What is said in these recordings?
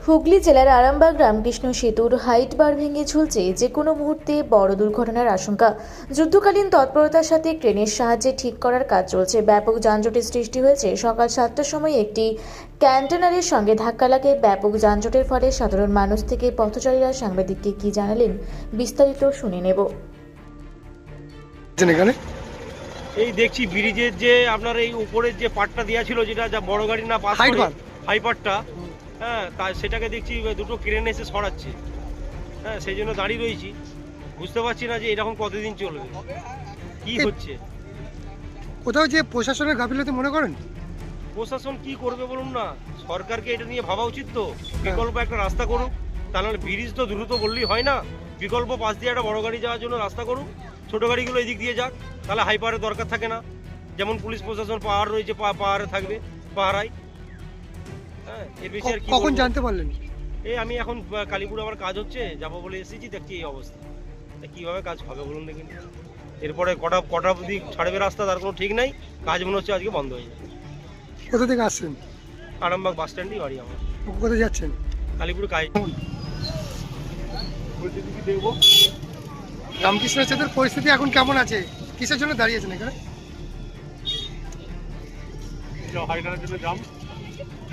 হুগলি জেলার আরামবাগ রামকৃষ্ণ সেতুর হাইট বার ভেঙে ঝুলছে, যে কোনো মুহূর্তে বড় দুর্ঘটনার আশঙ্কা। যুদ্ধকালীন তৎপরতার সাথে ক্রেনের সাহায্যে ঠিক করার কাজ চলছে। ব্যাপক যানজটের সৃষ্টি হয়েছে। সকাল 7টার সময় একটি কন্টেনারের সঙ্গে ধাক্কা লাগে। ব্যাপক যানজটের ফলে সাধারণ মানুষ থেকে পথচারীরা সাংবাদিককে কি জানালেন, বিস্তারিত শুনে নেব। এখানে এই দেখছি ব্রিজের যে আপনার এই উপরের যে পাটটা দেওয়া ছিল, যেটা যা বড় গাড়ি না পাস করে হাই পাটটা, হ্যাঁ, তা সেটাকে দেখছি দুটো ক্রেন এসে সরাচ্ছে। হ্যাঁ, সেই জন্য দাঁড়িয়ে রয়েছি। বুঝতে পারছি না যে এরকম কতদিন চলবে, কি হচ্ছে। কোথাও যে প্রশাসনের গাফিলতি মনে করেন? প্রশাসন কি করবে বলুন না, সরকারকে এটা নিয়ে ভাবা উচিত তো। বিকল্প একটা রাস্তা করুক, তাহলে ব্রিজ তো দ্রুত বললেই হয় না। বিকল্প পাশ দিয়ে একটা বড় গাড়ি যাওয়ার জন্য রাস্তা করুক, ছোট গাড়িগুলো এদিক দিয়ে যাক, তাহলে হাই পাওয়ারের দরকার থাকে না। যেমন পুলিশ প্রশাসন পাহাড় রয়েছে, পাহাড়ে থাকবে, পাহারাই। হ্যাঁ, এর বেশি আর কি। কখন জানতে পারলেন? এই আমি এখন কালীপুর আমার কাজ হচ্ছে, যাবো বলে এসেছি, দেখছি এই অবস্থা। কিভাবে কাজ হবে বলুন দেখি। এরপরে কটা অবধি ছাড়বে রাস্তা তার কোনো ঠিক নাই। কাজ মনে হচ্ছে আজকে বন্ধ হয়ে যাবে। কোথা থেকে আসছেন? আরামবাগ বাস স্ট্যান্ডই বাড়ি আমার। কোথায় যাচ্ছেন? কালীপুর কাজ দেখবো। রামকৃষ্ণ সেতুর পরিস্থিতি এখন কেমন আছে? কিসের জন্য দাঁড়িয়েছেন এখানে?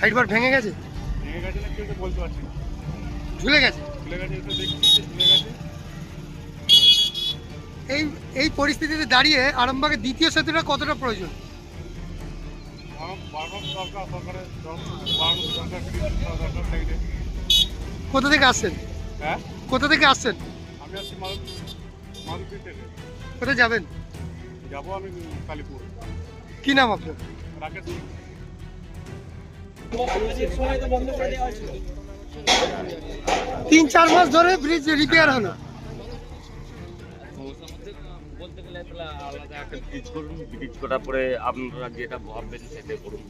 হাইট বার ভেঙে গেছে? ঝুলে গেছে? এই পরিস্থিতিতে দাঁড়িয়ে আরামবাগের দ্বিতীয় সেতুটা কতটা প্রয়োজন? কোথা থেকে আসছেন? হ্যাঁ, কোথা থেকে আসছেন? আমি আসছি মাধবপুর থেকে। কোথায় যাবেন? যাবো আমি কালীপুর। কি নাম আপনার? রাকেশ। 3-4 মাস ধরে ব্রিজ রিপেয়ার হলো। বলতে গেলে তাহলে আলাদা একটা ব্রিজ করুন, ব্রিজ করার পরে আপনারা যেটা ভাববেন সেটা করুন,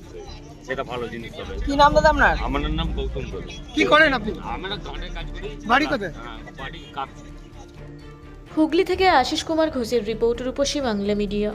সেটা ভালো জিনিস হবে। কি নাম দাদা আপনার? আমার নাম গৌতম দত্ত। কি করেন আপনি? আমরা ঘরে কাজ করি। বাড়ি কোথায়? বাড়ি কাজ। হুগলি থেকে আশিস কুমার ঘোষের রিপোর্ট, রূপসী বাংলা মিডিয়া।